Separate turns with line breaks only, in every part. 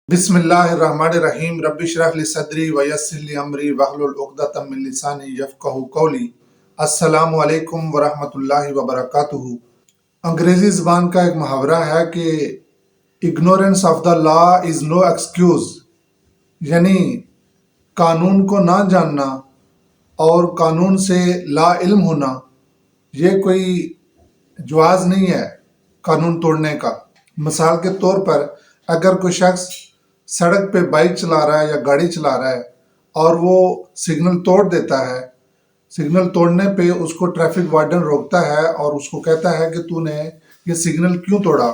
बिस्मिल्लाहिर्रहमानिर्रहीम रब्बि इश्रह ली सदरी व यस्सिर ली अमरी वहलुल उक़दतम मिन लिसानी यफ़क़हू क़ौली। अस्सलामु अलैकुम व रहमतुल्लाहि व बरकातुहू। अंग्रेज़ी ज़बान का एक मुहावरा है कि ignorance of the law is no excuse, यानी कानून को ना जानना और कानून से ला इल्म होना ये कोई जवाज़ नहीं है कानून तोड़ने का। मिसाल के तौर पर अगर कोई शख्स सड़क पे बाइक चला रहा है या गाड़ी चला रहा है और वो सिग्नल तोड़ देता है, सिग्नल तोड़ने पे उसको ट्रैफिक वार्डन रोकता है और उसको कहता है कि तूने ये सिग्नल क्यों तोड़ा,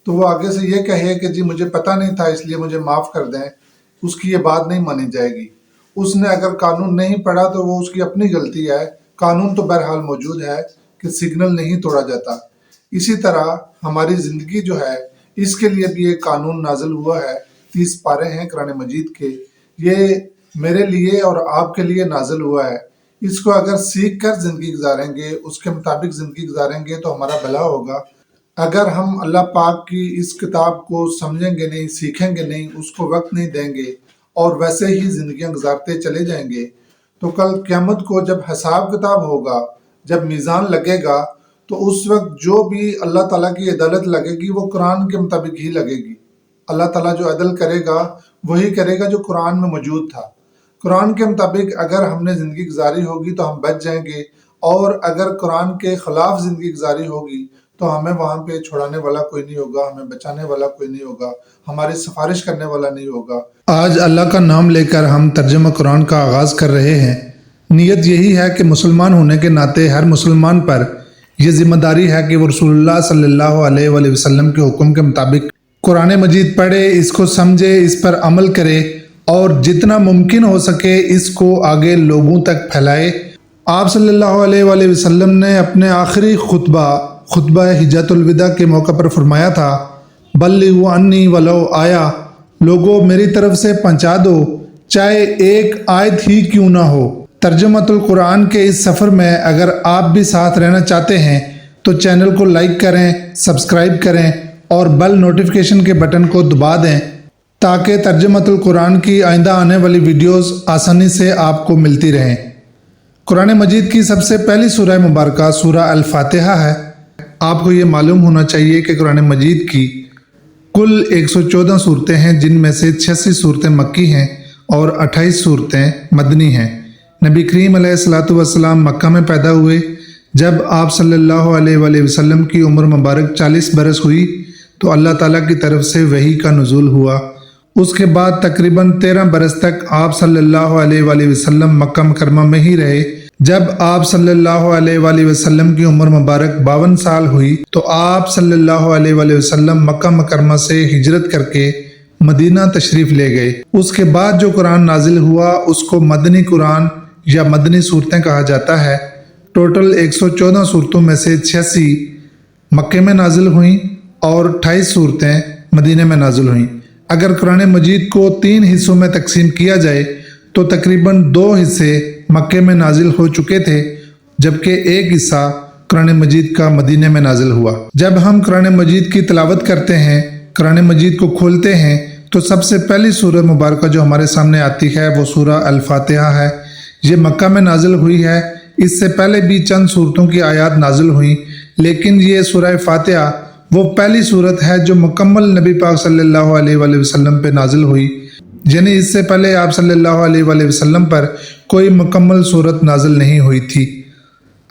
तो वो आगे से ये कहे कि जी मुझे पता नहीं था इसलिए मुझे माफ़ कर दें, उसकी ये बात नहीं मानी जाएगी। उसने अगर कानून नहीं पढ़ा तो वो उसकी अपनी गलती है। कानून तो बहरहाल मौजूद है कि सिग्नल नहीं तोड़ा जाता। इसी तरह हमारी ज़िंदगी जो है इसके लिए भी एक कानून नाजिल हुआ है। 30 पारे हैं कुरान मजीद के, ये मेरे लिए और आपके लिए नाजिल हुआ है। इसको अगर सीख कर ज़िंदगी गुजारेंगे, उसके मुताबिक ज़िंदगी गुजारेंगे तो हमारा भला होगा। अगर हम अल्लाह पाक की इस किताब को समझेंगे नहीं, सीखेंगे नहीं, उसको वक्त नहीं देंगे और वैसे ही ज़िंदगियाँ गुजारते चले जाएंगे तो कल क़यामत को जब हिसाब किताब होगा, जब मीज़ान लगेगा तो उस वक्त जो भी अल्लाह ताला की अदालत लगेगी वो कुरान के मुताबिक ही लगेगी। अल्लाह ताला जो अदल करेगा वही करेगा जो कुरान में मौजूद था। कुरान के मुताबिक अगर हमने ज़िंदगी गुजारी होगी तो हम बच जाएंगे, और अगर कुरान के ख़िलाफ़ ज़िंदगी गुजारी होगी तो हमें वहाँ पे छुड़ाने वाला कोई नहीं होगा, हमें बचाने वाला कोई नहीं होगा, हमारी सिफारिश करने वाला नहीं होगा।
आज अल्लाह का नाम लेकर हम तर्जुमा कुरान का आगाज़ कर रहे हैं। नीयत यही है कि मुसलमान होने के नाते हर मुसलमान पर यह ज़िम्मेदारी है कि वो रसूलुल्लाह सल्लल्लाहु अलैहि वसल्लम के हुक्म के मुताबिक कुरान मजीद पढ़े, इसको समझे, इस पर अमल करे और जितना मुमकिन हो सके इसको आगे लोगों तक फैलाए। आप सल्लल्लाहु अलैहि वसल्लम ने अपने आखिरी खुतबा हिज्जतुल विदा के मौके पर फरमाया था, बल्लिगु अन्नी वलो आया, लोगों मेरी तरफ से पहुँचा दो चाहे एक आयत ही क्यों ना हो। तर्जुमातुल कुरान के इस सफ़र में अगर आप भी साथ रहना चाहते हैं तो चैनल को लाइक करें, सब्सक्राइब करें और बेल नोटिफिकेशन के बटन को दबा दें ताकि तर्जुमातुल कुरान की आइंदा आने वाली वीडियोस आसानी से आपको मिलती रहें। कुरान मजीद की सबसे पहली सूरह मुबारक सूरह अल फातिहा है। आपको ये मालूम होना चाहिए कि कुरान मजीद की कुल 114 सूरतें हैं, जिनमें से 86 सूरतें मक्की हैं और 28 सूरतें मदनी हैं। नबी करीम अलैहिस्सलातु वस्सलाम मक्का में पैदा हुए। जब आप सल्लल्लाहु अलैहि वसल्लम की उम्र मुबारक 40 बरस हुई तो अल्लाह ताला की तरफ से वही का नुज़ूल हुआ। उसके बाद तकरीबन 13 बरस तक आप सल्लल्लाहु अलैहि वसल्लम मक्का मुकरमा में ही रहे। जब आप सल्लल्लाहु अलैहि वसल्लम की उम्र मुबारक 52 साल हुई तो आप सल्लल्लाहु अलैहि वसल्लम मक्का मुकरमा से हिजरत करके मदीना तशरीफ़ ले गए। उसके बाद जो कुरान नाजिल हुआ उसको मदनी कुरान या मदनी सूरतें कहा जाता है। टोटल 114 सूरतों में से 86 मक्के में नाजिल हुई और 28 सूरतें मदीने में नाजिल हुई। अगर कुरान मजीद को 3 हिस्सों में तकसीम किया जाए तो तकरीबन 2 हिस्से मक्के में नाजिल हो चुके थे, जबकि एक हिस्सा कुरान मजीद का मदीने में नाजिल हुआ। जब हम कुरान मजीद की तिलावत करते हैं, कुरान मजीद को खोलते हैं तो सबसे पहली सूरह मुबारक जो हमारे सामने आती है वो सूरह अल फातिहा है। ये मक्का में नाजिल हुई है। इससे पहले भी चंद सूरतों की आयात नाजिल हुई, लेकिन ये सूरह फातिहा वो पहली सूरत है जो मुकम्मल नबी पाक सल्लल्लाहु अलैहि वसल्लम पे नाजिल हुई, यानी इससे पहले आप सल्लल्लाहु अलैहि वसल्लम पर कोई मुकम्मल सूरत नाजिल नहीं हुई थी।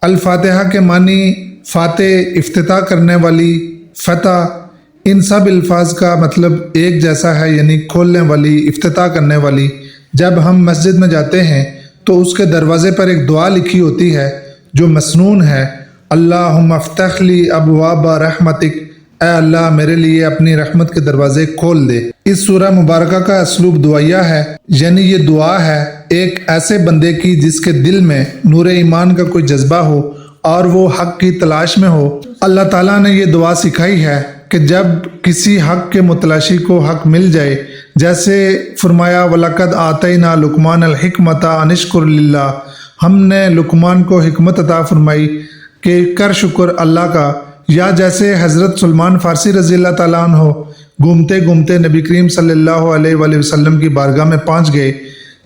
अल फातिहा के मानी फातिह, इफ्तिताह करने वाली, फतह, इन सब अल्फाज का मतलब एक जैसा है, यानी खोलने वाली, इफ्तिताह करने वाली। जब हम मस्जिद में जाते हैं तो उसके दरवाजे पर एक दुआ लिखी होती है जो मसनून है, अल्लाहुम्मा अफ्तह ली अबवाब रहमतिक, ऐ अल्लाह मेरे लिए अपनी रहमत के दरवाजे खोल दे। इस सूरह मुबारक का असलूब दुआया है, यानी ये दुआ है एक ऐसे बंदे की जिसके दिल में नूर ईमान का कोई जज्बा हो और वो हक की तलाश में हो। अल्लाह ताला ने ये दुआ सिखाई है कि जब किसी हक के मुतलाशी को हक मिल जाए, जैसे फरमाया वलक़द आतैना लुक़मान अल हिकमता अनिश्कुर लिल्लाह, हमने लुक़मान को हिकमत अता फरमाई कि कर शुक्र अल्लाह का, या जैसे हज़रत सलमान फ़ारसी रज़ी अल्लाह ताला अन्हो گھومتے گھومتے نبی کریم صلی اللہ علیہ وآلہ وسلم کی بارگاہ میں پہنچ گئے۔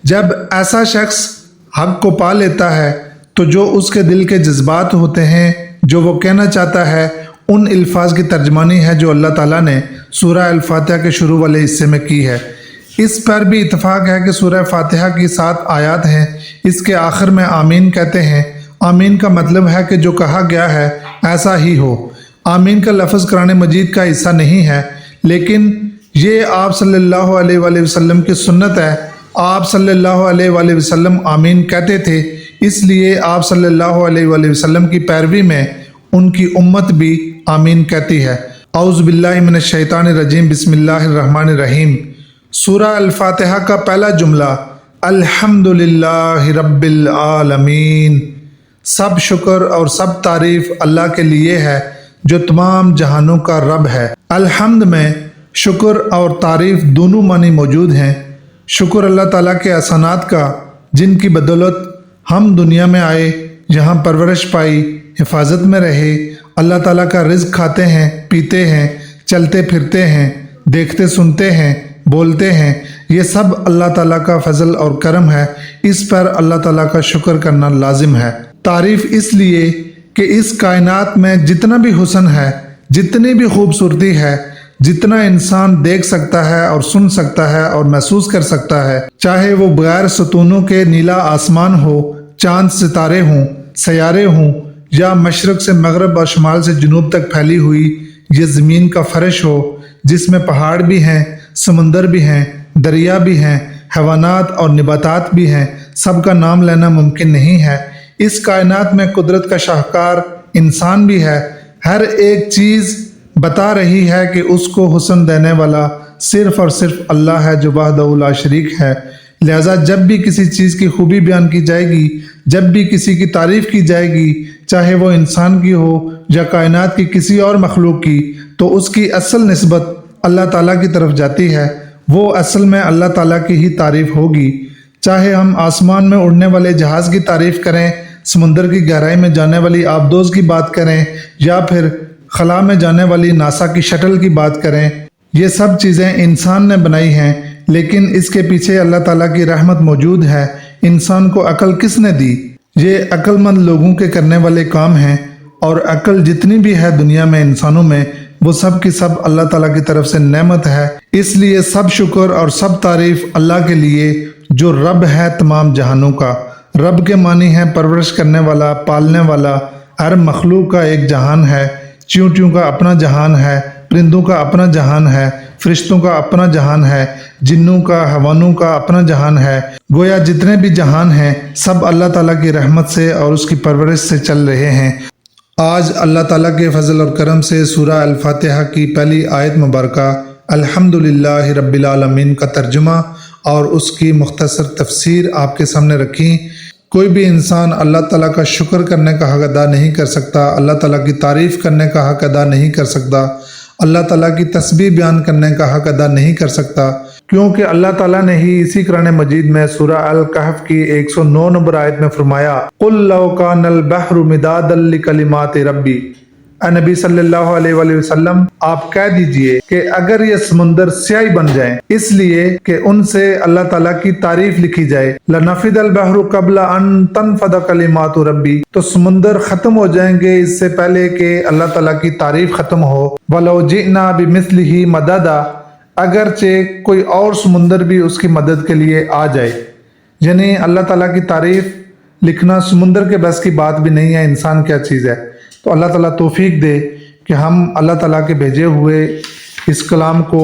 جب ایسا شخص حق کو پا لیتا ہے تو جو اس کے دل کے جذبات ہوتے ہیں، جو وہ کہنا چاہتا ہے، ان الفاظ کی ترجمانی ہے جو اللہ تعالیٰ نے سورہ الفاتحہ کے شروع والے حصے میں کی ہے۔ اس پر بھی اتفاق ہے کہ سورہ فاتحہ کی 7 آیات ہیں۔ اس کے آخر میں آمین کہتے ہیں۔ آمین کا مطلب ہے کہ جو کہا گیا ہے ایسا ہی ہو۔ آمین کا لفظ قرآن مجید کا حصہ نہیں ہے، لیکن یہ آپ صلی اللہ علیہ وآلہ وسلم کی سنت ہے۔ آپ صلی اللہ علیہ وآلہ وسلم آمین کہتے تھے، اس لیے آپ صلی اللہ علیہ وآلہ وسلم کی پیروی میں ان کی امت بھی آمین کہتی ہے۔ اعوذ باللہ من الشیطان الرجیم، بسم اللہ الرحمن الرحیم۔ سورہ الفاتحہ کا پہلا جملہ الحمدللہ رب العالمین۔ سب شکر اور سب تعریف اللہ کے لیے ہے جو تمام جہانوں کا رب ہے۔ الحمد میں شکر اور تعریف دونوں معنی موجود ہیں۔ شکر اللہ تعالیٰ کے احسانات کا، جن کی بدولت ہم دنیا میں آئے، یہاں پرورش پائی، حفاظت میں رہے، اللہ تعالیٰ کا رزق کھاتے ہیں، پیتے ہیں، چلتے پھرتے ہیں، دیکھتے سنتے ہیں، بولتے ہیں، یہ سب اللہ تعالیٰ کا فضل اور کرم ہے۔ اس پر اللہ تعالیٰ کا شکر کرنا لازم ہے۔ تعریف اس لیے کہ اس کائنات میں جتنا بھی حسن ہے، جتنی بھی خوبصورتی ہے، جتنا انسان دیکھ سکتا ہے اور سن سکتا ہے اور محسوس کر سکتا ہے، چاہے وہ بغیر ستونوں کے نیلا آسمان ہو، چاند ستارے ہوں، سیارے ہوں، یا مشرق سے مغرب اور شمال سے جنوب تک پھیلی ہوئی یہ زمین کا فرش ہو، جس میں پہاڑ بھی ہیں، سمندر بھی ہیں، دریا بھی ہیں، حیوانات اور نباتات بھی ہیں، سب کا نام لینا ممکن نہیں ہے۔ اس کائنات میں قدرت کا شاہکار انسان بھی ہے۔ ہر ایک چیز بتا رہی ہے کہ اس کو حسن دینے والا صرف اور صرف اللہ ہے جو وحدہ لا شریک ہے۔ لہٰذا جب بھی کسی چیز کی خوبی بیان کی جائے گی، جب بھی کسی کی تعریف کی جائے گی، چاہے وہ انسان کی ہو یا کائنات کی کسی اور مخلوق کی، تو اس کی اصل نسبت اللہ تعالیٰ کی طرف جاتی ہے۔ وہ اصل میں اللہ تعالیٰ کی ہی تعریف ہوگی۔ چاہے ہم آسمان میں اڑنے والے جہاز کی تعریف کریں، سمندر کی گہرائی میں جانے والی آبدوز کی بات کریں، یا پھر خلا میں جانے والی ناسا کی شٹل کی بات کریں، یہ سب چیزیں انسان نے بنائی ہیں، لیکن اس کے پیچھے اللہ تعالیٰ کی رحمت موجود ہے۔ انسان کو عقل کس نے دی؟ یہ عقل مند لوگوں کے کرنے والے کام ہیں، اور عقل جتنی بھی ہے دنیا میں انسانوں میں، وہ سب کی سب اللہ تعالیٰ کی طرف سے نعمت ہے۔ اس لیے سب شکر اور سب تعریف اللہ کے لیے جو رب ہے تمام جہانوں کا۔ رب کے معنی ہے پرورش کرنے والا، پالنے والا۔ ہر مخلوق کا ایک جہان ہے۔ چیونٹیوں کا اپنا جہان ہے، پرندوں کا اپنا جہان ہے، فرشتوں کا اپنا جہان ہے، جنوں کا، حیوانوں کا اپنا جہان ہے۔ گویا جتنے بھی جہان ہیں سب اللہ تعالیٰ کی رحمت سے اور اس کی پرورش سے چل رہے ہیں۔ آج اللہ تعالیٰ کے فضل اور کرم سے سورہ الفاتحہ کی پہلی آیت مبارکہ الحمدللہ رب العالمین کا ترجمہ اور اس کی مختصر تفسیر آپ کے سامنے رکھی۔ کوئی بھی انسان اللہ تعالیٰ کا شکر کرنے کا حق ادا نہیں کر سکتا، اللہ تعالیٰ کی تعریف کرنے کا حق ادا نہیں کر سکتا، اللہ تعالیٰ کی تسبیح بیان کرنے کا حق ادا نہیں کر سکتا، کیونکہ اللہ تعالیٰ نے ہی اسی قرآن مجید میں سورہ الکہف کی 109 نمبر آیت میں فرمایا قُلْ لَوْ كَانَ الْبَحْرُ مِدَادًا لِكَلِمَاتِ رَبِّي۔ اے نبی صلی اللہ علیہ وآلہ وسلم، آپ کہہ دیجئے کہ اگر یہ سمندر سیاہی بن جائیں اس لیے کہ ان سے اللہ تعالیٰ کی تعریف لکھی جائے، لَنَفِدَ الْبَحْرُ قَبْلَ أَن تَنْفَدَ كَلِمَاتُ رَبِّي، تو سمندر ختم ہو جائیں گے اس سے پہلے کہ اللہ تعالیٰ کی تعریف ختم ہو۔ وَلَوْ جِئْنَا بِمِثْلِهِ مَدَدًا، اگرچہ کوئی اور سمندر بھی اس کی مدد کے لیے آ جائے۔ یعنی اللہ تعالیٰ کی تعریف لکھنا سمندر کے بس کی بات بھی نہیں ہے، انسان کیا چیز ہے۔ تو اللہ تعالیٰ توفیق دے کہ ہم اللہ تعالیٰ کے بھیجے ہوئے اس کلام کو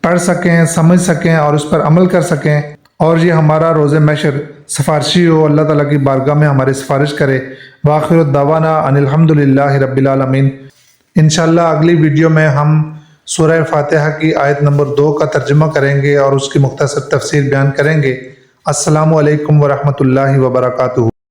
پڑھ سکیں، سمجھ سکیں اور اس پر عمل کر سکیں، اور یہ ہمارا روز محشر سفارشی ہو، اللہ تعالیٰ کی بارگاہ میں ہماری سفارش کرے۔ وآخر دعوانا ان الحمدللہ رب العالمین۔ انشاءاللہ اگلی ویڈیو میں ہم سورہ فاتحہ کی آیت نمبر 2 کا ترجمہ کریں گے اور اس کی مختصر تفسیر بیان کریں گے۔ السلام علیکم ورحمۃ اللہ وبرکاتہ۔